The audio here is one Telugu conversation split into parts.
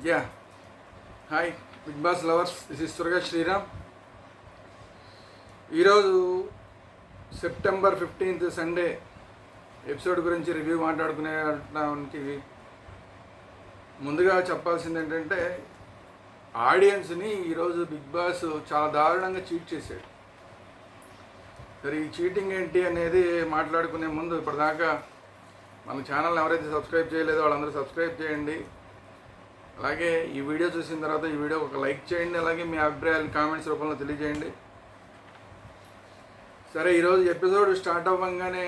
Yeah hi Bigg Boss lovers, this is Suraga Sriram. ఈరోజు సెప్టెంబర్ 15th సండే ఎపిసోడ్ గురించి రివ్యూ మాట్లాడుకునేటానికి ముందుగా చెప్పాల్సింది ఏంటంటే, ఆడియన్స్ని ఈరోజు బిగ్ బాస్ చాలా దారుణంగా చీట్ చేశాడు. సరే, ఈ చీటింగ్ ఏంటి అనేది మాట్లాడుకునే ముందు ఇప్పటిదాకా మన ఛానల్ని ఎవరైతే సబ్స్క్రైబ్ చేయలేదో వాళ్ళందరూ సబ్స్క్రైబ్ చేయండి. అలాగే ఈ వీడియో చూసిన తర్వాత ఈ వీడియో ఒక లైక్ చేయండి. అలాగే మీ అభిప్రాయాలు కామెంట్స్ రూపంలో తెలియజేయండి. సరే, ఈరోజు ఎపిసోడ్ స్టార్ట్ అవ్వగానే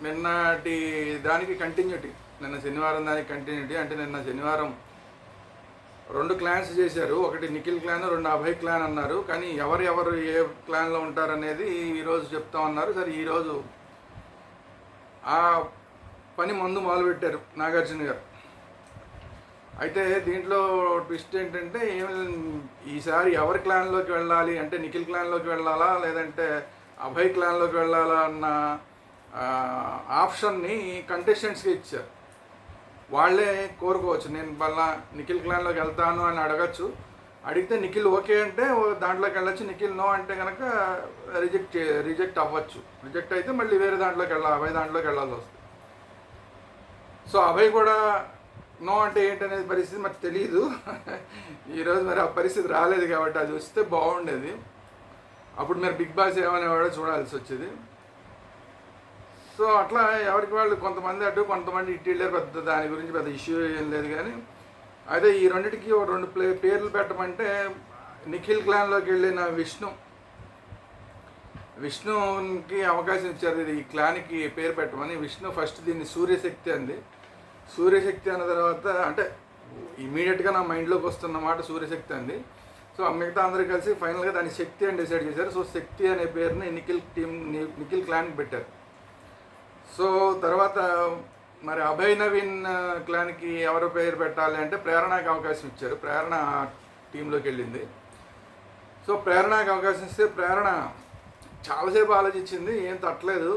నిన్నటి దానికి కంటిన్యూటీ, నిన్న శనివారం దానికి కంటిన్యూటీ. అంటే నిన్న శనివారం 2 క్లాన్స్ చేశారు. ఒకటి నిఖిల్ క్లాన్, 2 అభయ్ క్లాన్ అన్నారు. కానీ ఎవరు ఏ క్లాన్లో ఉంటారనేది ఈరోజు చెప్తామన్నారు. సరే, ఈరోజు ఆ పని మొదలుపెట్టారు నాగార్జున గారు. అయితే దీంట్లో ట్విస్ట్ ఏంటంటే, ఈసారి ఎవరి క్లాన్లోకి వెళ్ళాలి అంటే నిఖిల్ క్లాన్లోకి వెళ్ళాలా లేదంటే అభయ్ క్లాన్లోకి వెళ్ళాలా అన్న ఆప్షన్ని కంటెస్టెంట్స్కి ఇచ్చారు. వాళ్ళే కోరుకోవచ్చు, నేను మళ్ళా నిఖిల్ క్లాన్లోకి వెళ్తాను అని అడగచ్చు. అడిగితే నిఖిల్ ఓకే అంటే దాంట్లోకి వెళ్ళచ్చు, నిఖిల్ నో అంటే కనుక రిజెక్ట్ అవ్వచ్చు. రిజెక్ట్ అయితే మళ్ళీ వేరే దాంట్లోకి వెళ్ళాలి, అభయ్ దాంట్లోకి వెళ్ళాల్సి వస్తుంది. సో అభయ్ కూడా నో అంటే ఏంటనేది పరిస్థితి మనకు తెలియదు. ఈరోజు మరి ఆ పరిస్థితి రాలేదు కాబట్టి అది వస్తే బాగుండేది. అప్పుడు మీరు బిగ్ బాస్ ఏమనేవాడో చూడాల్సి వచ్చేది. సో అట్లా ఎవరికి వాళ్ళు కొంతమంది అటు కొంతమంది ఇటీళ్ళే, పెద్ద దాని గురించి పెద్ద ఇష్యూ ఏం లేదు. కానీ అదే ఈ రెండింటికి 2 పేర్లు పెట్టమంటే, నిఖిల్ క్లాన్లోకి వెళ్ళిన విష్ణుకి అవకాశం ఇచ్చారు ఈ క్లాన్కి పేరు పెట్టమని. విష్ణు ఫస్ట్ దీన్ని సూర్యశక్తి అంది. సూర్యశక్తి అన్న తర్వాత అంటే ఇమీడియట్గా నా మైండ్లోకి వస్తున్న మాట సూర్యశక్తి అంది. సో మిగతా అందరూ కలిసి ఫైనల్గా దాన్ని శక్తి అని డిసైడ్ చేశారు. సో శక్తి అనే పేరుని నిఖిల్ క్లాన్కి పెట్టారు. సో తర్వాత మరి అభయ్ నవీన్ క్లాన్కి ఎవరు పేరు పెట్టాలి అంటే ప్రేరణకి అవకాశం ఇచ్చారు. ప్రేరణ టీంలోకి వెళ్ళింది. సో ప్రేరణకి అవకాశం ఇస్తే ప్రేరణ చాలాసేపు ఆలోచించింది, ఏం తట్టలేదు.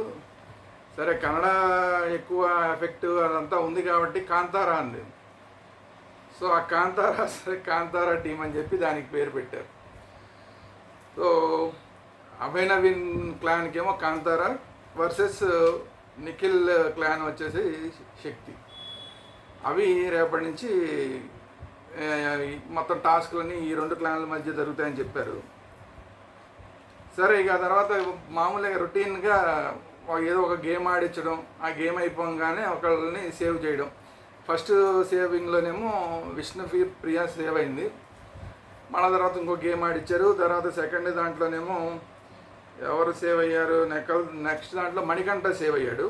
సరే, కన్నడ ఎక్కువ ఎఫెక్ట్ అదంతా ఉంది కాబట్టి కాంతారా అంది. సో ఆ కాంతారా, సరే కాంతారా టీం అని చెప్పి దానికి పేరు పెట్టారు. సో అభయ్ నవీన్ క్లాన్కి ఏమో కాంతారా వర్సెస్ నిఖిల్ క్లాన్ వచ్చేసి శక్తి. అవి రేపటి నుంచి మొత్తం టాస్క్లని ఈ 2 క్లాన్ల మధ్య జరుగుతాయని చెప్పారు. సరే, ఇక తర్వాత మామూలుగా రొటీన్గా ఏదో ఒక గేమ్ ఆడించడం, ఆ గేమ్ అయిపోగానే ఒకళ్ళని సేవ్ చేయడం. ఫస్ట్ సేవింగ్లోనేమో విష్ణు ప్రియా సేవ్ అయింది. మళ్ళీ తర్వాత ఇంకో గేమ్ ఆడిచ్చారు. తర్వాత సెకండ్ దాంట్లోనేమో ఎవరు సేవ్ అయ్యారు, నెక్స్ట్ దాంట్లో మణికంఠ సేవ్ అయ్యాడు.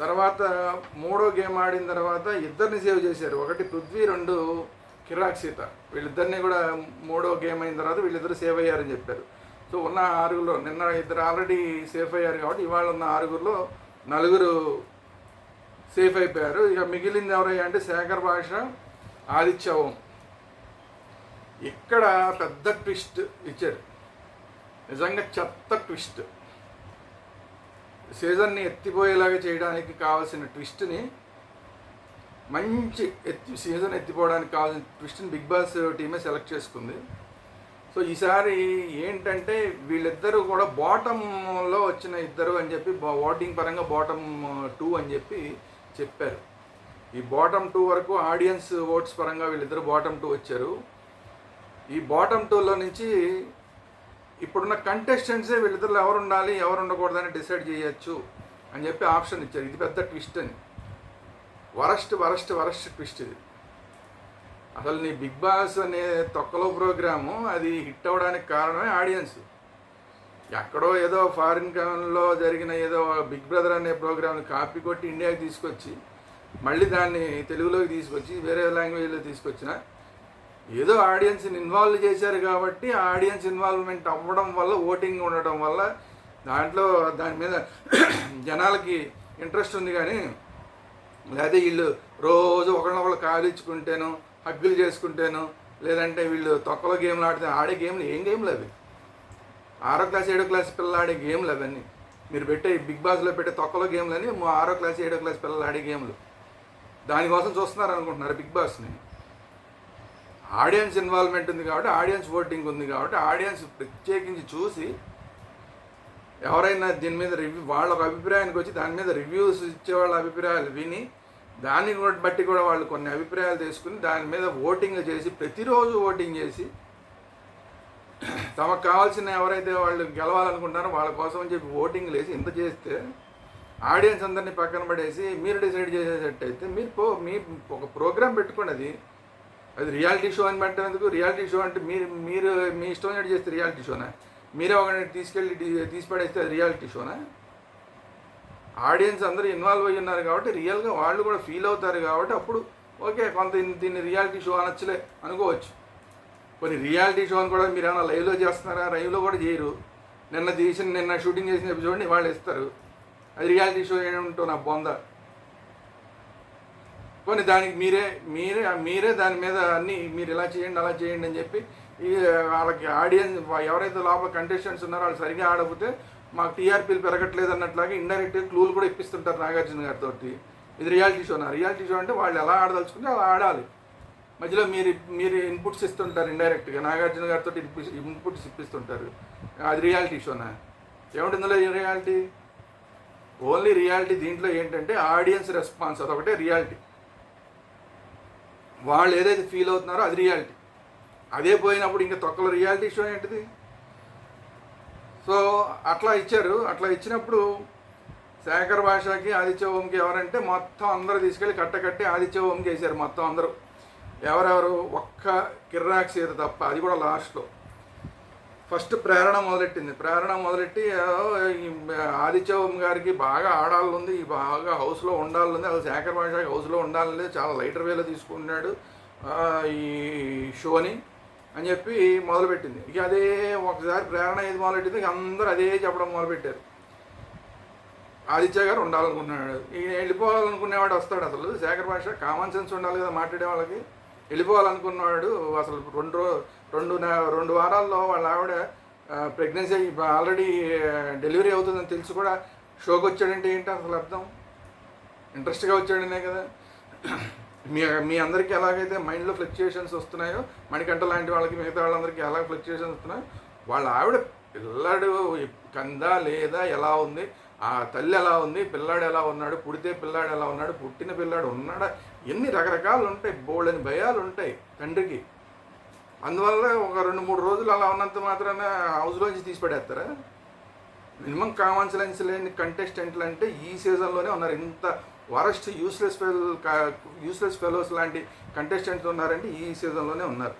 తర్వాత 3వ గేమ్ ఆడిన తర్వాత ఇద్దరిని సేవ్ చేశారు. ఒకటి పృథ్వీ, 2 కిరాక్ సీత. వీళ్ళిద్దరిని కూడా 3వ గేమ్ అయిన తర్వాత వీళ్ళిద్దరు సేవ్ అయ్యారని చెప్పారు. సో ఉన్న 6గులో నిన్న 2 ఆల్రెడీ సేఫ్ అయ్యారు కాబట్టి ఇవాళ ఉన్న 6గులో 4 సేఫ్ అయిపోయారు. ఇక మిగిలింది ఎవరయ్యా అంటే శేఖర్ భాష, ఆదిత్య ఓం. ఇక్కడ పెద్ద ట్విస్ట్ ఇచ్చారు, నిజంగా చెత్త ట్విస్ట్. సీజన్ని ఎత్తిపోయేలాగా చేయడానికి కావాల్సిన ట్విస్ట్ని, మంచి సీజన్ ఎత్తిపోవడానికి కావాల్సిన ట్విస్ట్ని బిగ్ బాస్ టీమే సెలెక్ట్ చేసుకుంది. సో ఈసారి ఏంటంటే వీళ్ళిద్దరూ కూడా బాటంలో వచ్చిన ఇద్దరు అని చెప్పి ఓటింగ్ పరంగా బాటమ్ 2 అని చెప్పి చెప్పారు. ఈ బాటమ్ 2 వరకు ఆడియన్స్ ఓట్స్ పరంగా వీళ్ళిద్దరు బాటమ్ 2 వచ్చారు. ఈ బాటమ్ 2లో నుంచి ఇప్పుడున్న కంటెస్టెంట్సే వీళ్ళిద్దరు ఎవరు ఉండాలి ఎవరు ఉండకూడదని డిసైడ్ చేయొచ్చు అని చెప్పి ఆప్షన్ ఇచ్చారు. ఇది పెద్ద ట్విస్ట్ అని, వరస్ట్ ట్విస్ట్ ఇది. అసలు నీ బిగ్ బాస్ అనే తొక్కలో ప్రోగ్రాము అది హిట్ అవ్వడానికి కారణమే ఆడియన్స్. ఎక్కడో ఏదో ఫారిన్ లో జరిగిన ఏదో బిగ్ బ్రదర్ అనే ప్రోగ్రామ్ని కాపీ కొట్టి ఇండియాకి తీసుకొచ్చి మళ్ళీ దాన్ని తెలుగులోకి తీసుకొచ్చి వేరే లాంగ్వేజ్లో తీసుకొచ్చిన ఏదో ఆడియన్స్ని ఇన్వాల్వ్ చేశారు కాబట్టి ఆడియన్స్ ఇన్వాల్వ్మెంట్ అవ్వడం వల్ల, ఓటింగ్ ఉండటం వల్ల దాని మీద జనాలకి ఇంట్రెస్ట్ ఉంది. కానీ లేదా వీళ్ళు రోజు ఒకళ్ళనొకళ్ళు కాలించుకుంటేను, హగ్గులు చేసుకుంటేను, లేదంటే వీళ్ళు తొక్కలో గేమ్లు ఆడే గేమ్లు ఏం గేమ్లు అవి? 6వ క్లాస్ 7వ క్లాస్ పిల్లలు ఆడే గేమ్లు అవన్నీ. మీరు పెట్టే బిగ్ బాస్లో పెట్టే తొక్కలో గేమ్లని 6వ క్లాస్ 7వ క్లాస్ పిల్లలు ఆడే గేమ్లు. దానికోసం చూస్తున్నారు అనుకుంటున్నారు బిగ్ బాస్ని. ఆడియన్స్ ఇన్వాల్వ్మెంట్ ఉంది కాబట్టి, ఆడియన్స్ ఓటింగ్ ఉంది కాబట్టి, ఆడియన్స్ ప్రత్యేకించి చూసి ఎవరైనా దీని మీద వాళ్ళ అభిప్రాయానికి వచ్చి దాని మీద రివ్యూస్ ఇచ్చే వాళ్ళ అభిప్రాయాలు విని దాన్ని బట్టి కూడా వాళ్ళు కొన్ని అభిప్రాయాలు తీసుకుని దాని మీద ఓటింగ్ చేసి ప్రతిరోజు ఓటింగ్ చేసి తమకు కావాల్సిన ఎవరైతే వాళ్ళు గెలవాలనుకుంటారో వాళ్ళ కోసం అని చెప్పి ఓటింగ్ వేసి ఇంత చేస్తే ఆడియన్స్ అందరినీ పక్కన పడేసి మీరు డిసైడ్ చేసేటట్టయితే మీ ఒక ప్రోగ్రామ్ పెట్టుకోండి. అది రియాలిటీ షో అని పెట్టేందుకు. రియాలిటీ షో అంటే మీరు మీ ఇష్టం చేస్తే రియాలిటీ షోనా? మీరే ఒకరిని తీసి పడేస్తే అది రియాలిటీ షోనా? ఆడియన్స్ అందరూ ఇన్వాల్వ్ అయ్యి ఉన్నారు కాబట్టి రియల్గా వాళ్ళు కూడా ఫీల్ అవుతారు కాబట్టి అప్పుడు ఓకే కొంత దీన్ని రియాలిటీ షో అనొచ్చులే అనుకోవచ్చు. కొన్ని రియాలిటీ షో అని కూడా మీరు ఏమైనా లైవ్లో చేస్తున్నారా? లైవ్లో కూడా చేయరు. నిన్న షూటింగ్ చేసిన ఎపిసోడ్ని వాళ్ళు ఇస్తారు. అది రియాలిటీ షో ఏమిటో నా బొంద. కొన్ని దానికి మీరే దాని మీద అన్నీ మీరు ఇలా చేయండి అలా చేయండి అని చెప్పి వాళ్ళకి ఆడియన్స్ ఎవరైతే లోపల కంటెస్టెంట్స్ ఉన్నారో వాళ్ళు సరిగ్గా ఆడకపోతే మాకు టీఆర్పీలు పెరగట్లేదు అన్నట్లాగా ఇండైరెక్ట్గా క్లూలు కూడా ఇప్పిస్తుంటారు నాగార్జున గారితో. ఇది రియాలిటీ షోనా? రియాలిటీ షో అంటే వాళ్ళు ఎలా ఆడదలుచుకుంటే అలా ఆడాలి. మధ్యలో మీరు ఇన్పుట్స్ ఇస్తుంటారు ఇండైరెక్ట్గా. నాగార్జున గారితో ఇన్పుట్స్ ఇప్పిస్తుంటారు. అది రియాలిటీ షోనా? ఏముంటుందో రియాలిటీ? ఓన్లీ రియాలిటీ దీంట్లో ఏంటంటే ఆడియన్స్ రెస్పాన్స్, అదొకటే రియాలిటీ. వాళ్ళు ఏదైతే ఫీల్ అవుతున్నారో అది రియాలిటీ. అదే పోయినప్పుడు ఇంకా తొక్కల రియాలిటీ షో ఏంటిది? సో అట్లా ఇచ్చారు. అట్లా ఇచ్చినప్పుడు శేఖర్ భాషకి ఆదిత్య ఓంకి ఎవరంటే మొత్తం అందరూ తీసుకెళ్ళి కట్టకట్టి ఆదిత్య ఓంకి వేశారు. మొత్తం అందరూ ఎవరెవరు ఒక్క కిర్రాక్ సీత తప్ప, అది కూడా లాస్ట్లో. ఫస్ట్ ప్రేరణ మొదలెట్టి ఆదిత్య ఓం గారికి బాగా ఆడాలనుంది, బాగా హౌస్లో ఉండాలనుంది. అసలు శేఖర్ భాషకి హౌస్లో ఉండాలని చాలా లైటర్ వేలో తీసుకుంటున్నాడు ఈ షోని అని చెప్పి మొదలుపెట్టింది. ఇక అదే ఒకసారి ప్రేరణ ఏది మొదలెట్టింది ఇక అందరూ అదే చెప్పడం మొదలుపెట్టారు. ఆదిత్య గారు ఉండాలనుకుంటున్నాడు, ఈయన వెళ్ళిపోవాలనుకునేవాడు వస్తాడు. అసలు శేఖర్ భాష కామన్ సెన్స్ ఉండాలి కదా మాట్లాడే వాళ్ళకి. వెళ్ళిపోవాలనుకున్నవాడు అసలు రెండు వారాల్లో వాళ్ళ ఆవిడ ప్రెగ్నెన్సీ ఆల్రెడీ డెలివరీ అవుతుందని తెలిసి కూడా షోకి వచ్చాడంటే ఏంటి అసలు అర్థం? ఇంట్రెస్ట్గా వచ్చాడనే కదా. మీ అందరికీ ఎలాగైతే మైండ్లో ఫ్లక్చుయేషన్స్ వస్తున్నాయో, మణికంఠ లాంటి వాళ్ళకి మిగతా వాళ్ళందరికీ ఎలాగ ఫ్లక్చుయేషన్స్ వస్తున్నాయో, వాళ్ళ ఆవిడ పిల్లాడు కందా లేదా ఎలా ఉంది, ఆ తల్లి ఎలా ఉంది, పిల్లాడు ఎలా ఉన్నాడు, పుడితే పిల్లాడు ఎలా ఉన్నాడు, పుట్టిన పిల్లాడు ఉన్నాడా, ఎన్ని రకరకాలు ఉంటాయి, బోల్డని భయాలు ఉంటాయి తండ్రికి. అందువల్ల ఒక 2-3 రోజులు అలా ఉన్నంత మాత్రాన హౌస్లోంచి తీసి పడేస్తారా? మినిమం కామన్ సెన్స్ లేని కంటెస్టెంట్లు అంటే ఈ సీజన్లోనే ఉన్నారు. ఇంత వరస్ట్ యూస్లెస్ ఫెలోస్ లాంటి కంటెస్టెంట్స్ ఉన్నారంటే ఈ సీజన్లోనే ఉన్నారు.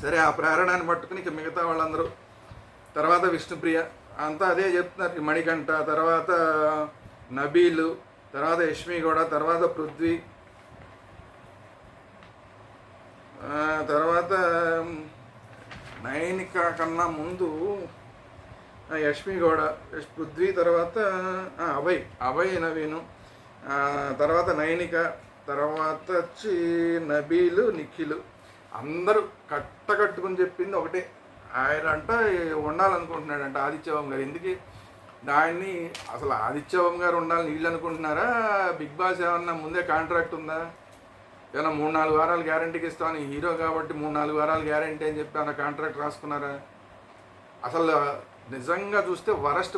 సరే, ఆ ప్రేరణని పట్టుకుని ఇక మిగతా వాళ్ళందరూ, తర్వాత విష్ణుప్రియ అంతా అదే చెప్తున్నారు. మణికంఠ, తర్వాత నబీలు, తర్వాత యష్మి గౌడ, తర్వాత పృథ్వీ, తర్వాత నైనిక కన్నా ముందు యష్మి గౌడ, పృథ్వీ, తర్వాత అభయ్ నవీను, తర్వాత నైనిక, తర్వాత వచ్చి నబీలు, నిఖిలు, అందరూ కట్టుకుని చెప్పింది ఒకటే. ఆయన అంట ఉండాలనుకుంటున్నాడంట ఆదిత్య ఓం గారు. ఎందుకు దాన్ని అసలు ఆదిత్య ఓం గారు ఉండాలని వీళ్ళు అనుకుంటున్నారా? బిగ్ బాస్ ఏమన్నా ముందే కాంట్రాక్ట్ ఉందా? ఏమన్నా 3-4 వారాలు గ్యారంటీకి ఇస్తామని, హీరో కాబట్టి 3-4 వారాలు గ్యారంటీ అని చెప్పి అన్న కాంట్రాక్ట్ రాసుకున్నారా? అసలు నిజంగా చూస్తే వరస్ట్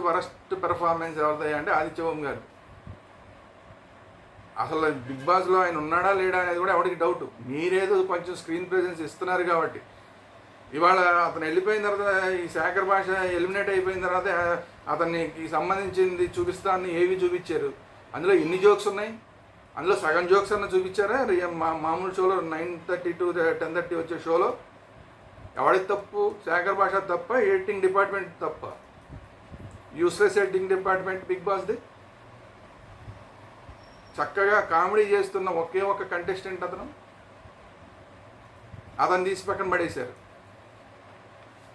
పెర్ఫార్మెన్స్ ఎవరిదాయి అంటే ఆదిత్య ఓం గారు. అసలు బిగ్ బాస్లో ఆయన ఉన్నాడా లేడా అనేది కూడా ఎవరికి డౌట్. మీరేదో కొంచెం స్క్రీన్ ప్రెజెన్స్ ఇస్తున్నారు కాబట్టి. ఇవాళ అతను వెళ్ళిపోయిన తర్వాత, ఈ శేఖర్ భాష ఎలిమినేట్ అయిపోయిన తర్వాత అతనికి సంబంధించింది చూపిస్తానని ఏవి చూపించారు? అందులో ఎన్ని జోక్స్ ఉన్నాయి? అందులో సగం జోక్స్ అన్న చూపించారా? మామూలు షోలో 9:30 to 10:30 వచ్చే షోలో ఎవరికి తప్పు? శేఖర్ భాష తప్ప, ఎడిటింగ్ డిపార్ట్మెంట్ తప్ప? యూస్లెస్ ఎడిటింగ్ డిపార్ట్మెంట్ బిగ్ బాస్ది. చక్కగా కామెడీ చేస్తున్న ఒకే ఒక కంటెస్టెంట్ అతను తీసి పక్కన పడేశారు.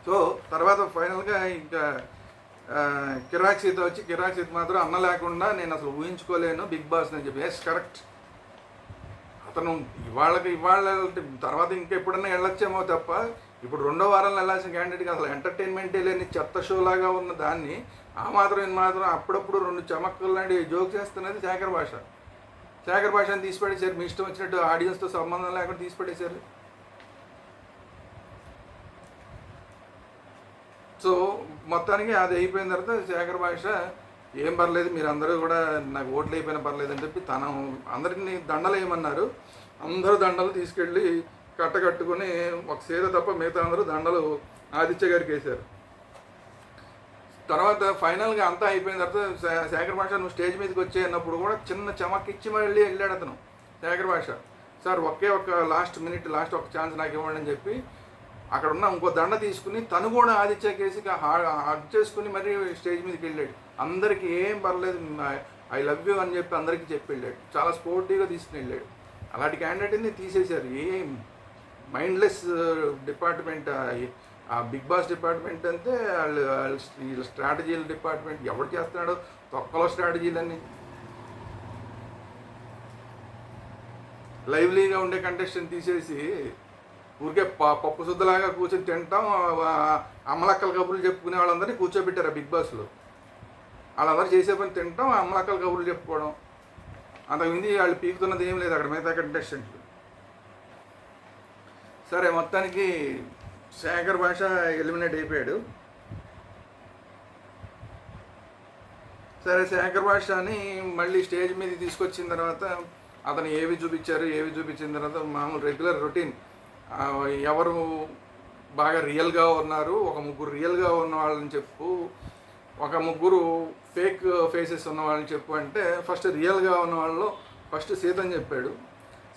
సో తర్వాత ఫైనల్గా ఇంకా కిరాక్ సీత వచ్చి, కిరాక్ సీత మాత్రం అన్న లేకుండా నేను అసలు ఊహించుకోలేను బిగ్ బాస్ అని చెప్పి. Yes, correct. అతను ఇవాళ తర్వాత ఇంకెప్పుడన్నా వెళ్ళొచ్చేమో తప్ప, ఇప్పుడు 2వ వారంలో వెళ్ళాల్సిన క్యాండిడేట్కి అసలు ఎంటర్టైన్మెంటే లేని చెత్త షోలాగా ఉన్న దాన్ని ఆ మాత్రం అప్పుడప్పుడు 2 చమక్కులు లాంటి జోక్ చేస్తున్నది శేఖర్ భాష. శేఖర్ భాషని తీసిపడేశారు. మీ ఇష్టం వచ్చినట్టు ఆడియన్స్తో సంబంధం లేకుండా తీసిపడేశారు. సో మొత్తానికి అది అయిపోయిన తర్వాత శేఖర్ భాష ఏం పర్లేదు, మీరు అందరూ కూడా నాకు ఓట్లు అయిపోయినా పర్లేదు అని చెప్పి తను అందరినీ దండలు వేయమన్నారు. అందరూ దండలు తీసుకెళ్ళి కట్టుకుని ఒక సీత తప్ప మిగతా అందరూ దండలు ఆదిత్య గారికి వేశారు. తర్వాత ఫైనల్గా అంతా అయిపోయిన తర్వాత శేఖర్ భాష నువ్వు స్టేజ్ మీదకి వచ్చేటప్పుడు కూడా చిన్న చమక్కిచ్చి మళ్ళీ వెళ్ళాడు అతను శేఖర్ భాష. సార్ ఒకే ఒక లాస్ట్ ఒక ఛాన్స్ నాకు ఇవ్వండి అని చెప్పి అక్కడ ఉన్న ఇంకో దండ తీసుకుని తను కూడా ఆదిత్య కేసి హగ్ చేసుకుని మరీ స్టేజ్ మీదకి వెళ్ళాడు. అందరికీ ఏం పర్లేదు, ఐ లవ్ యూ అని చెప్పి అందరికీ చెప్పి వెళ్ళాడు. చాలా స్పోర్టివ్గా తీసుకుని వెళ్ళాడు. అలాంటి క్యాండిడేట్ని తీసేశారు. ఏం మైండ్లెస్ డిపార్ట్మెంట్ ఆ బిగ్ బాస్ డిపార్ట్మెంట్ అంతే. వీళ్ళ స్ట్రాటజీల డిపార్ట్మెంట్ ఎవడు చేస్తున్నాడో తొక్కలో స్ట్రాటజీలన్నీ. లైవ్లీగా ఉండే కంటెస్టెంట్ తీసేసి ఊరికే పప్పు శుద్ధలాగా కూర్చొని తింటాం, అమ్మలక్కల కబుర్లు చెప్పుకునే వాళ్ళందరినీ కూర్చోబెట్టారు ఆ బిగ్ బాస్లో. వాళ్ళందరూ చేసే పని తింటాం, అమ్మలక్కల కబుర్లు చెప్పుకోవడం, అంతకుమించి వాళ్ళు పీకుతున్నది ఏం లేదు అక్కడ మిగతా కంటెస్టెంట్లు. సరే మొత్తానికి శేఖర్ భాష ఎలిమినేట్ అయిపోయాడు. సరే శేఖర్ భాషని మళ్ళీ స్టేజ్ మీద తీసుకొచ్చిన తర్వాత అతను ఏవి చూపించిన తర్వాత మామూలు రెగ్యులర్ రొటీన్ ఎవరు బాగా రియల్గా ఉన్నారు, ఒక ముగ్గురు రియల్గా ఉన్న వాళ్ళని చెప్పు, ఒక ముగ్గురు ఫేక్ ఫేసెస్ ఉన్న వాళ్ళని చెప్పు అంటే ఫస్ట్ రియల్గా ఉన్న వాళ్ళు ఫస్ట్ సీతని చెప్పాడు.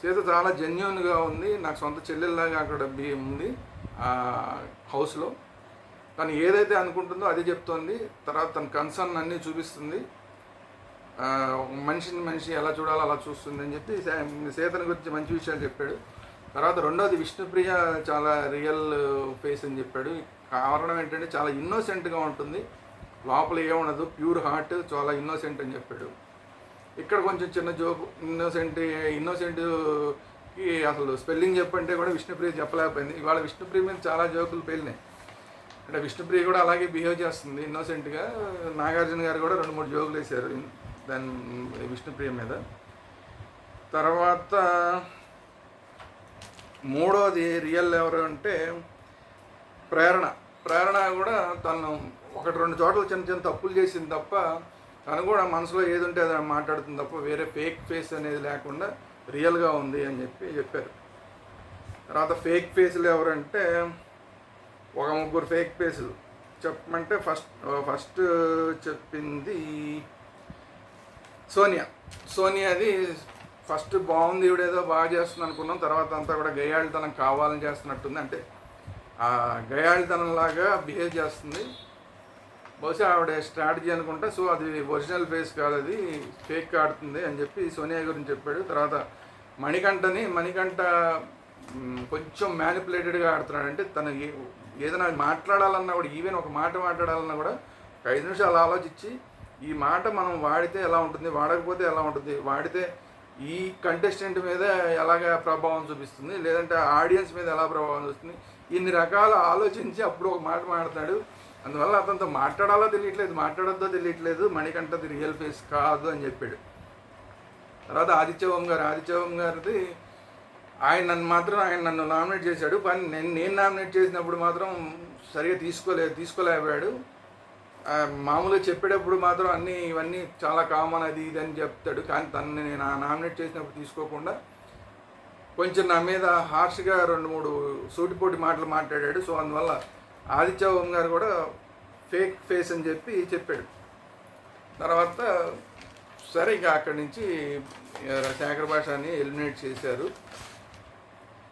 సీత చాలా జెన్యూన్గా ఉంది, నాకు సొంత చెల్లెల్లాగా అక్కడ ఉంది హౌస్లో. తను ఏదైతే అనుకుంటుందో అది చెప్తోంది. తర్వాత తన కన్సర్న్ అన్నీ చూపిస్తుంది. మనిషి ఎలా చూడాలో అలా చూస్తుంది అని చెప్పి సీతని గురించి మంచి విషయాలు చెప్పాడు. తర్వాత రెండోది విష్ణుప్రియ చాలా రియల్ ఫేస్ అని చెప్పాడు. కారణం ఏంటంటే చాలా ఇన్నోసెంట్గా ఉంటుంది, లోపల ఏముండదు, ప్యూర్ హార్ట్, చాలా ఇన్నోసెంట్ అని చెప్పాడు. ఇక్కడ కొంచెం చిన్న జోకు, ఇన్నోసెంట్కి అసలు స్పెల్లింగ్ చెప్పంటే కూడా విష్ణుప్రియ చెప్పలేకపోయింది. ఇవాళ విష్ణుప్రియ మీద చాలా జోకులు పేలినాయి. అంటే విష్ణుప్రియ కూడా అలాగే బిహేవ్ చేస్తుంది ఇన్నోసెంట్గా. నాగార్జున గారు కూడా 2-3 జోకులు వేశారు దాని విష్ణుప్రియ మీద. తర్వాత మూడోది రియల్ ఎవరు అంటే ప్రేరణ కూడా తను 1-2 చోట్ల చిన్న తప్పులు చేసింది తప్ప తను కూడా మనసులో ఏది ఉంటే అది మాట్లాడుతుంది తప్ప వేరే ఫేక్ ఫేస్ అనేది లేకుండా రియల్గా ఉంది అని చెప్పారు. తర్వాత ఫేక్ ఫేస్లు ఎవరంటే ఒక ముగ్గురు ఫేక్ ఫేసులు చెప్పమంటే ఫస్ట్ చెప్పింది సోనియాది. ఫస్ట్ బాగుంది, ఇవిడేదో బాగా చేస్తుంది అనుకున్నాం. తర్వాత అంతా కూడా గయ్యాళితనం కావాలని చేస్తున్నట్టుంది. అంటే ఆ గయ్యాళితనంలాగా బిహేవ్ చేస్తుంది. బహుశా ఆవిడ స్ట్రాటజీ అనుకుంటా. సో అది ఒరిజినల్ ఫేస్ కాదు, అది ఫేక్ ఆడుతుంది అని చెప్పి సోనియా గురించి చెప్పాడు. తర్వాత మణికంఠ కొంచెం మ్యానిపులేటెడ్గా ఆడుతున్నాడు. అంటే తను ఏదైనా మాట్లాడాలన్నా కూడా, ఈవెన్ ఒక మాట మాట్లాడాలన్నా కూడా 5 నిమిషాలు ఆలోచించి ఈ మాట మనం వాడితే ఎలా ఉంటుంది, వాడకపోతే ఎలా ఉంటుంది, వాడితే ఈ కంటెస్టెంట్ మీద ఎలాగ ప్రభావం చూపిస్తుంది, లేదంటే ఆడియన్స్ మీద ఎలా ప్రభావం చూస్తుంది, ఇన్ని రకాల ఆలోచించి అప్పుడు ఒక మాట మాట్లాడతాడు. అందువల్ల అతనితో మాట్లాడాలో తెలియట్లేదు, మాట్లాడొద్దో తెలియట్లేదు, మణికంఠది రియల్ ఫేస్ కాదు అని చెప్పాడు. తర్వాత ఆదిత్య ఓం గారిది ఆయన నన్ను నామినేట్ చేశాడు, కానీ నేను నామినేట్ చేసినప్పుడు మాత్రం సరిగా తీసుకోలేకపోయాడు. మామూలుగా చెప్పేటప్పుడు మాత్రం ఇవన్నీ చాలా కామన్ అది ఇది అని చెప్తాడు, కానీ తనని నేను నామినేట్ చేసినప్పుడు తీసుకోకుండా కొంచెం నా మీద హార్ష్గా 2-3 సూటిపోటి మాటలు మాట్లాడాడు. సో అందువల్ల ఆదిత్య ఓం గారు కూడా ఫేక్ ఫేస్ అని చెప్పాడు. తర్వాత సరే ఇక అక్కడి నుంచి శేఖర్ భాషని ఎలిమినేట్ చేశారు.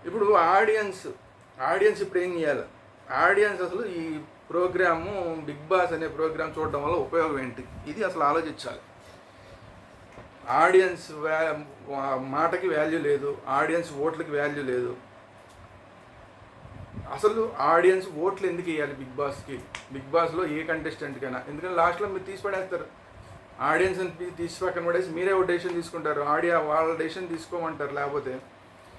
ఇప్పుడు ఆడియన్స్ ఇప్పుడు ఏం చేయాలి? ఆడియన్స్ అసలు ఈ ప్రోగ్రాము బిగ్ బాస్ అనే ప్రోగ్రామ్ చూడడం వల్ల ఉపయోగం ఏంటి, ఇది అసలు ఆలోచించాలి. ఆడియన్స్ మాటకి వాల్యూ లేదు, ఆడియన్స్ ఓట్లకి వాల్యూ లేదు. అసలు ఆడియన్స్ ఓట్లు ఎందుకు వేయాలి బిగ్ బాస్లో ఏ కంటెస్టెంట్కైనా? ఎందుకంటే లాస్ట్లో మీరు తీసి పడేస్తారు. ఆడియన్స్ని తీసి పక్కన పడేసి మీరే ఒక డెసిషన్ తీసుకుంటారు. వాళ్ళ డెసిషన్ తీసుకోమంటారు. లేకపోతే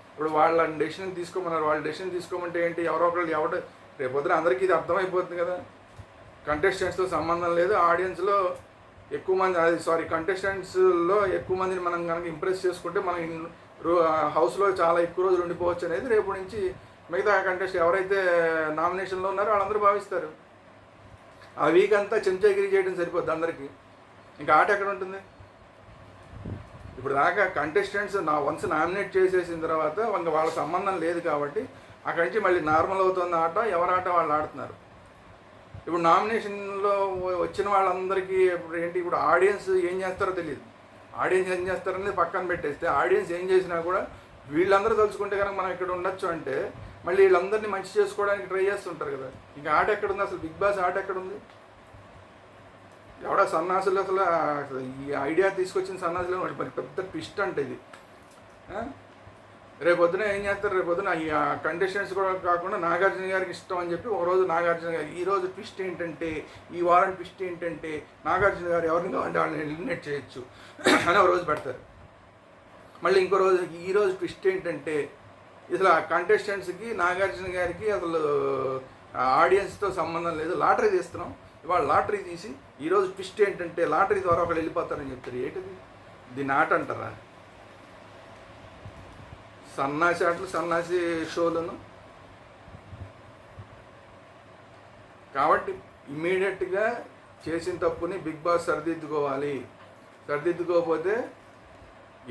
ఇప్పుడు వాళ్ళ డెసిషన్ తీసుకోమన్నారు, వాళ్ళ డెసిషన్ తీసుకోమంటే ఏంటి, ఎవరు రేపొద్దున అందరికీ ఇది అర్థమైపోతుంది కదా. కంటెస్టెంట్స్తో సంబంధం లేదు, ఆడియన్స్లో ఎక్కువ మంది కంటెస్టెంట్స్లో ఎక్కువ మందిని మనం కనుక ఇంప్రెస్ చేసుకుంటే మనం హౌస్లో చాలా ఎక్కువ రోజులు ఉండిపోవచ్చు అనేది రేపు నుంచి మిగతా కంటెస్ట్ ఎవరైతే నామినేషన్లో ఉన్నారో వాళ్ళందరూ భావిస్తారు. ఆ వీక్ అంతా చెంచాగిరి చేయడం సరిపోద్ది అందరికీ. ఇంకా ఆట ఎక్కడ ఉంటుంది? ఇప్పుడు దాకా కంటెస్టెంట్స్ వన్స్ నామినేట్ చేసేసిన తర్వాత ఇంకా వాళ్ళ సంబంధం లేదు కాబట్టి అక్కడి నుంచి మళ్ళీ నార్మల్ అవుతుంది ఆట, ఎవరి ఆట వాళ్ళు ఆడుతున్నారు. ఇప్పుడు నామినేషన్లో వచ్చిన వాళ్ళందరికీ ఇప్పుడు ఏంటి, ఇప్పుడు ఆడియన్స్ ఏం చేస్తారో తెలియదు. ఆడియన్స్ ఏం చేస్తారనేది పక్కన పెట్టేస్తే, ఆడియన్స్ ఏం చేసినా కూడా వీళ్ళందరూ తలుచుకుంటే కనుక మనం ఇక్కడ ఉండొచ్చు అంటే మళ్ళీ వీళ్ళందరినీ మంచి చేసుకోవడానికి ట్రై చేస్తుంటారు కదా. ఇంకా ఆట ఎక్కడుంది అసలు? బిగ్ బాస్ ఆట ఎక్కడుంది? ఎవడో సన్నాసులు అసలు ఈ ఐడియా తీసుకొచ్చిన సన్నాసులు మరి పెద్ద ట్విస్ట్ అంటే ఇది. రేపొద్దున ఏం చేస్తారు, రేపొద్దున ఈ కంటెస్టెంట్స్ కూడా కాకుండా నాగార్జున గారికి ఇష్టం అని చెప్పి ఒకరోజు నాగార్జున గారు ఈరోజు ట్విస్ట్ ఏంటంటే, ఈ వారం ట్విస్ట్ ఏంటంటే నాగార్జున గారు ఎవరిని కావాలంటే వాళ్ళని ఎలిమినేట్ చేయొచ్చు అని ఒక రోజు పెడతారు. మళ్ళీ ఇంకో రోజు ఈరోజు ట్విస్ట్ ఏంటంటే అసలు ఆ కంటెస్టెంట్స్కి నాగార్జున గారికి అసలు ఆడియన్స్తో సంబంధం లేదు, లాటరీ తీస్తున్నాం, ఇవాళ లాటరీ తీసి ఈరోజు ట్విస్ట్ ఏంటంటే లాటరీ ద్వారా ఒకళ్ళు వెళ్ళిపోతారని చెప్తారు. ఏంటిది? దీన్ని ఆట అంటారా? సన్నాసి ఆటలు, సన్నాసి షోలను. కాబట్టి ఇమ్మీడియట్గా చేసిన తప్పుని బిగ్ బాస్ సరిదిద్దుకోవాలి. సరిదిద్దుకోకపోతే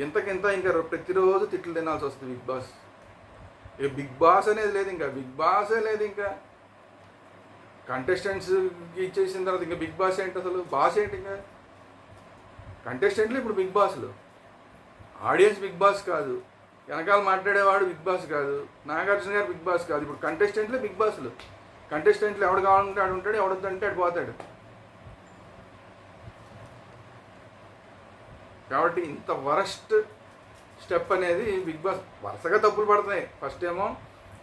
ఇంతకింత ఇంకా ప్రతిరోజు తిట్లు తినాల్సి వస్తుంది బిగ్ బాస్. బిగ్ బాస్ అనేది లేదు, ఇంకా బిగ్ బాసే లేదు. ఇంకా కంటెస్టెంట్స్కి ఇచ్చేసిన తర్వాత ఇంకా బిగ్ బాస్ ఏంటి అసలు? బాస్ ఏంటి? ఇంకా కంటెస్టెంట్లు ఇప్పుడు బిగ్ బాస్లు, ఆడియన్స్ బిగ్ బాస్ కాదు, వెనకాల మాట్లాడేవాడు బిగ్ బాస్ కాదు, నాగార్జున గారు బిగ్ బాస్ కాదు. ఇప్పుడు కంటెస్టెంట్లే బిగ్ బాస్లు. కంటెస్టెంట్లు ఎవడు కావాలంటే ఆడు ఉంటాడు, ఎవడొద్దంటే ఆడు పోతాడు. కాబట్టి ఇంత వరస్ట్ స్టెప్ అనేది బిగ్ బాస్. వరుసగా తప్పులు పడుతున్నాయి. ఫస్ట్ ఏమో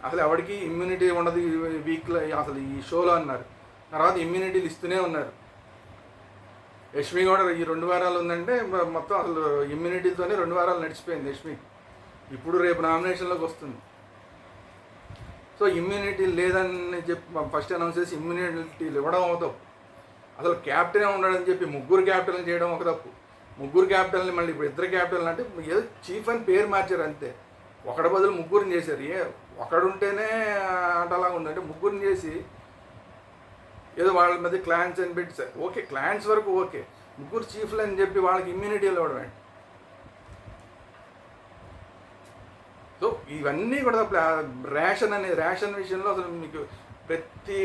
అసలు ఎవరికి ఇమ్యూనిటీ ఉండదు ఈ వీక్లో అసలు ఈ షోలో అన్నారు. తర్వాత ఇమ్యూనిటీలు ఇస్తూనే ఉన్నారు. యష్మి కూడా ఈ 2 వారాలు ఉందంటే మొత్తం అసలు ఇమ్యూనిటీతోనే 2 వారాలు నడిచిపోయింది యష్మి. ఇప్పుడు రేపు నామినేషన్లోకి వస్తుంది. సో ఇమ్యూనిటీ లేదని చెప్పి ఫస్ట్ అనౌన్స్ చేసి ఇమ్యూనిటీలు ఇవ్వడం ఒక తప్పు. అసలు క్యాప్టెనే ఉండడని చెప్పి 3 క్యాప్టెన్లు చేయడం ఒక తప్పు. 3 క్యాప్టెన్లు మళ్ళీ ఇప్పుడు 2 క్యాప్టెన్లు అంటే ఏదో చీఫ్ అని పేరు మార్చారు అంతే. ఒకటి బదులు 3 చేశారు. ఒకడుంటేనే అంటలాగా ఉందంటే 3 చేసి ఏదో వాళ్ళ మధ్య క్లాన్స్ అని పెట్టి ఓకే, క్లాన్స్ వరకు ఓకే, 3 చీఫ్లు అని చెప్పి వాళ్ళకి ఇమ్యూనిటీలు ఇవ్వడం ఏంటి? సో ఇవన్నీ కూడా రేషన్ విషయంలో అసలు మీకు ప్రతి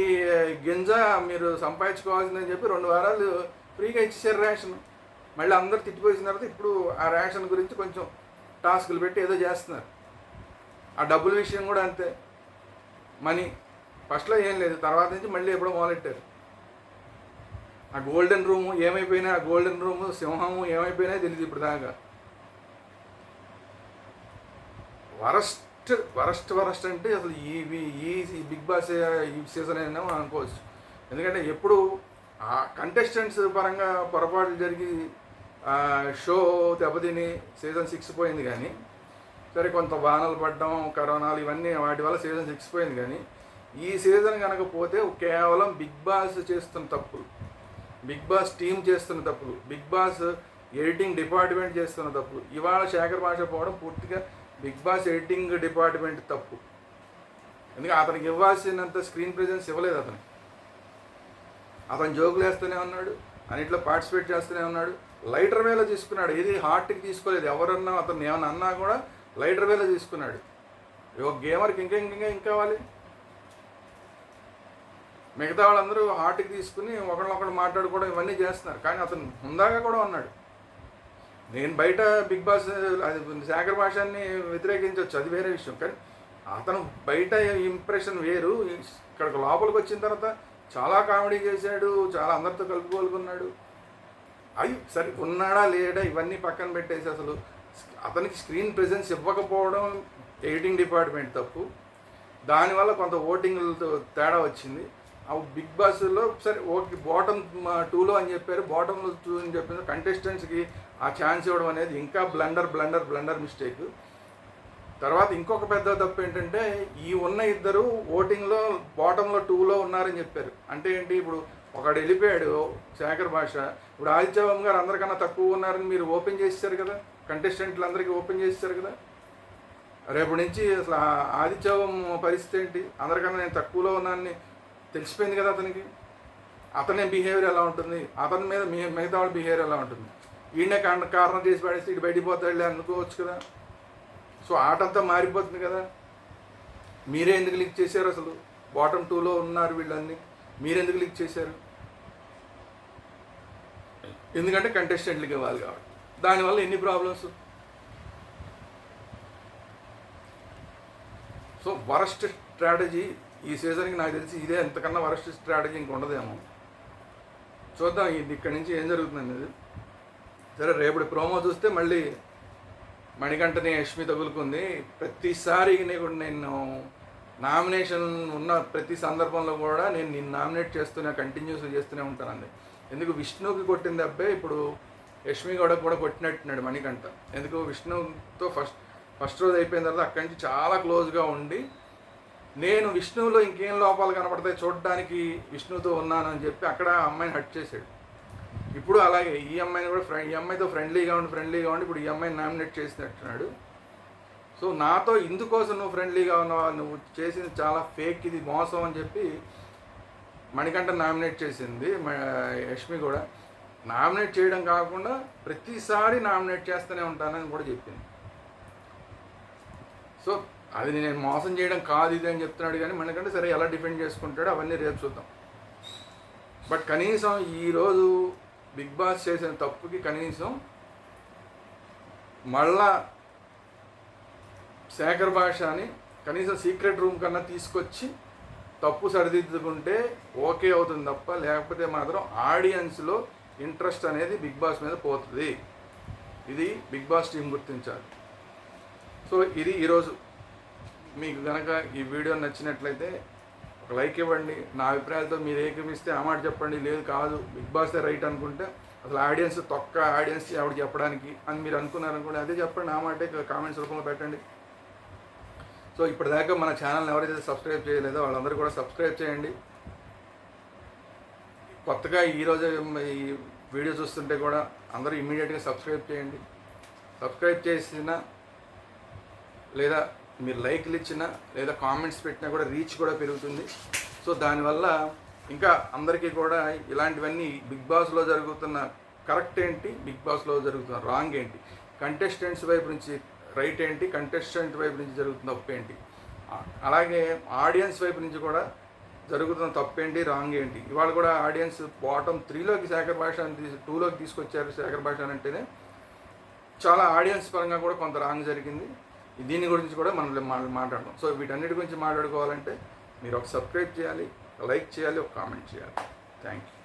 గింజ మీరు సంపాదించుకోవాల్సిందని చెప్పి 2 వారాలు ఫ్రీగా ఇచ్చేసారు రేషన్. మళ్ళీ అందరూ తిట్టిపోయిన తర్వాత ఇప్పుడు ఆ రేషన్ గురించి కొంచెం టాస్కులు పెట్టి ఏదో చేస్తున్నారు. ఆ డబ్బుల విషయం కూడా అంతే. మనీ ఫస్ట్లో ఏం లేదు, తర్వాత నుంచి మళ్ళీ ఎప్పుడో మొదలెట్టారు. ఆ గోల్డెన్ రూము ఏమైపోయినా, ఆ గోల్డెన్ రూము సింహము ఏమైపోయినా తెలియదు ఇప్పుడు దాకా. వరస్ట్ అంటే అసలు ఈ బిగ్ బాస్ ఈ సీజన్ అయినా మనం అనుకోవచ్చు. ఎందుకంటే ఎప్పుడు ఆ కంటెస్టెంట్స్ పరంగా పొరపాట్లు జరిగి షో దెబ్బతిని సీజన్ 6 పోయింది. కానీ సరే కొంత వానలు పడడం, కరోనాలు ఇవన్నీ వాటి వల్ల సీజన్ 6 పోయింది. కానీ ఈ సీజన్ కనుక పోతే కేవలం బిగ్ బాస్ చేస్తున్న తప్పులు, బిగ్ బాస్ టీం చేస్తున్న తప్పులు, బిగ్ బాస్ ఎడిటింగ్ డిపార్ట్మెంట్ చేస్తున్న తప్పులు. ఇవాళ శేఖర్ భాష పోవడం పూర్తిగా బిగ్ బాస్ ఎడిటింగ్ డిపార్ట్మెంట్ తప్పు. ఎందుకంటే అతనికి ఇవ్వాల్సినంత స్క్రీన్ ప్రెజెన్స్ ఇవ్వలేదు. అతను జోకులు వేస్తూనే ఉన్నాడు, అన్నిట్లో పార్టిసిపేట్ చేస్తూనే ఉన్నాడు. లైటర్ వేలో తీసుకున్నాడు, ఏది హార్ట్కి తీసుకోలేదు. ఎవరన్నా అతను ఏమన్నా అన్నా కూడా లైటర్ వేలో తీసుకున్నాడు. ఒక గేమర్కి ఇంకా కావాలి. మిగతా వాళ్ళందరూ హార్ట్కి తీసుకుని ఒకళ్ళొకళ్ళు మాట్లాడుకోవడం ఇవన్నీ చేస్తున్నారు. కానీ అతను హుందాగా కూడా ఉన్నాడు. నేను బయట బిగ్ బాస్ అది శేఖర్ భాషాన్ని వ్యతిరేకించవచ్చు, అది వేరే విషయం. కానీ అతను బయట ఇంప్రెషన్ వేరు. ఇక్కడికి లోపలికి వచ్చిన తర్వాత చాలా కామెడీ చేశాడు, చాలా అందరితో కలుపుకోలుకున్నాడు. అవి సరే ఉన్నాడా లేడా ఇవన్నీ పక్కన పెట్టేసి అసలు అతనికి స్క్రీన్ ప్రెజెన్స్ ఇవ్వకపోవడం ఎడిటింగ్ డిపార్ట్మెంట్ తప్పు. దానివల్ల కొంత ఓటింగ్లతో తేడా వచ్చింది. ఆ బిగ్ బాస్లో సరే ఓకే బాటమ్ 2లో అని చెప్పారు, బాటంలో 2 అని చెప్పిన కంటెస్టెంట్స్కి ఆ ఛాన్స్ ఇవ్వడం అనేది ఇంకా బ్లండర్ మిస్టేక్. తర్వాత ఇంకొక పెద్ద తప్పు ఏంటంటే ఈ ఉన్న ఇద్దరు ఓటింగ్లో బాటంలో 2లో ఉన్నారని చెప్పారు. అంటే ఏంటి, ఇప్పుడు ఒకడు వెళ్ళిపోయాడు శేఖర్ భాష, ఇప్పుడు ఆదిత్యబాబు గారు అందరికన్నా తక్కువ ఉన్నారని మీరు ఓపెన్ చేసేసారు కదా, కంటెస్టెంట్లు అందరికీ ఓపెన్ చేసేసారు కదా. రేపు నుంచి అసలు ఆదిత్యబాబు పరిస్థితి ఏంటి? అందరికన్నా నేను తక్కువలో ఉన్నానని తెలిసిపోయింది కదా అతనికి. అతని బిహేవియర్ ఎలా ఉంటుంది, అతని మీద మిగతా వాళ్ళ బిహేవియర్ ఎలా ఉంటుంది, ఈయనే కారణం చేసి పడేసి ఇటు బయటికి పోతాడులే అనుకోవచ్చు కదా. సో ఆటంతా మారిపోతుంది కదా. మీరే ఎందుకు లీక్ చేశారు? అసలు బాటమ్ 2లో ఉన్నారు వీళ్ళన్నీ, మీరెందుకు లీక్ చేశారు? ఎందుకంటే కంటెస్టెంట్లకి ఇవ్వాలి కాబట్టి. దానివల్ల ఎన్ని ప్రాబ్లమ్స్. సో వరస్ట్ స్ట్రాటజీ ఈ సీజన్కి నాకు తెలిసి ఇదే, ఎంతకన్నా వరస్ట్ స్ట్రాటజీ ఇంక ఉండదేమో. చూద్దాం ఇది ఇక్కడి నుంచి ఏం జరుగుతుందనేది. సరే, రేపటి ప్రోమో చూస్తే మళ్ళీ మణికంఠని యష్మి తగులుకుంది. ప్రతిసారి నేను నామినేషన్ ఉన్న ప్రతి సందర్భంలో కూడా నేను నిన్ను నామినేట్ కంటిన్యూస్ చేస్తూనే ఉంటానండి. ఎందుకు విష్ణుకి కొట్టింది అబ్బాయి, ఇప్పుడు యష్మి కూడా కొట్టినట్టున్నాడు మణికంఠ. ఎందుకు విష్ణుతో ఫస్ట్ రోజు అయిపోయిన తర్వాత అక్కడి నుంచి చాలా క్లోజ్గా ఉండి, నేను విష్ణువులో ఇంకేం లోపాలు కనపడతాయి చూడడానికి విష్ణుతో ఉన్నాను అని చెప్పి అక్కడ అమ్మాయిని హట్ చేశాడు. ఇప్పుడు అలాగే ఈ అమ్మాయిని కూడా ఈ అమ్మాయితో ఫ్రెండ్లీగా ఉండి ఇప్పుడు ఈ అమ్మాయిని నామినేట్ చేసినట్టున్నాడు. సో నాతో ఇందుకోసం నువ్వు ఫ్రెండ్లీగా ఉన్నావా, నువ్వు చేసింది చాలా ఫేక్, ఇది మోసం అని చెప్పి మణికంఠ నామినేట్ చేసింది. యష్మి కూడా నామినేట్ చేయడం కాకుండా ప్రతిసారి నామినేట్ చేస్తూనే ఉంటానని కూడా చెప్పింది. సో అది నేను మోసం చేయడం కాదు ఇది అని చెప్తున్నాడు. కానీ మణికంఠ సరే ఎలా డిఫెండ్ చేసుకుంటాడో అవన్నీ రేపు చూద్దాం. బట్ కనీసం ఈరోజు బిగ్ బాస్ చేసిన తప్పుకి కనీసం మళ్ళా శేఖర్ భాషని కనీసం సీక్రెట్ రూమ్ కన్నా తీసుకొచ్చి తప్పు సరిదిద్దుకుంటే ఓకే అవుతుంది తప్ప, లేకపోతే మాత్రం ఆడియన్స్లో ఇంట్రెస్ట్ అనేది బిగ్ బాస్ మీద పోతుంది. ఇది బిగ్ బాస్ టీం గుర్తించాలి. సో ఇది ఈరోజు. మీకు కనుక ఈ వీడియో నచ్చినట్లయితే ఒక లైక్ ఇవ్వండి. నా అభిప్రాయాలతో మీరు ఏకమిస్తే ఆ మాట చెప్పండి. లేదు కాదు బిగ్ బాసే రైట్ అనుకుంటే, అసలు ఆడియన్స్ ఆడియన్స్ ఆవిడ చెప్పడానికి అని మీరు అనుకున్నారనుకోండి, అదే చెప్పండి. ఆ మాటే కామెంట్స్ రూపంలో పెట్టండి. సో ఇప్పటిదాకా మన ఛానల్ని ఎవరైతే సబ్స్క్రైబ్ చేయలేదో వాళ్ళందరూ కూడా సబ్స్క్రైబ్ చేయండి. కొత్తగా ఈరోజు ఈ వీడియో చూస్తుంటే కూడా అందరూ ఇమ్మీడియట్గా సబ్స్క్రైబ్ చేయండి. సబ్స్క్రైబ్ చేసినా లేదా మీరు లైక్లు ఇచ్చినా లేదా కామెంట్స్ పెట్టినా కూడా రీచ్ కూడా పెరుగుతుంది. సో దానివల్ల ఇంకా అందరికీ కూడా ఇలాంటివన్నీ బిగ్ బాస్లో జరుగుతున్న కరెక్ట్ ఏంటి, బిగ్ బాస్లో జరుగుతున్న రాంగ్ ఏంటి, కంటెస్టెంట్స్ వైపు నుంచి రైట్ ఏంటి, కంటెస్టెంట్ వైపు నుంచి జరుగుతున్న తప్పు ఏంటి, అలాగే ఆడియన్స్ వైపు నుంచి కూడా జరుగుతున్న తప్పేంటి, రాంగ్ ఏంటి. ఇవాళ కూడా ఆడియన్స్ బాటమ్ 3లోకి శేఖర్ భాషని 2లోకి తీసుకొచ్చారు. శేఖర్ భాష అంటేనే చాలా ఆడియన్స్ పరంగా కూడా కొంత రాంగ్ జరిగింది. దీని గురించి కూడా మనం మాట్లాడదాం. సో వీటన్నిటి గురించి మాట్లాడుకోవాలంటే మీరు ఒక సబ్స్క్రైబ్ చేయాలి, లైక్ చేయాలి, ఒక కామెంట్ చేయాలి. Thank you.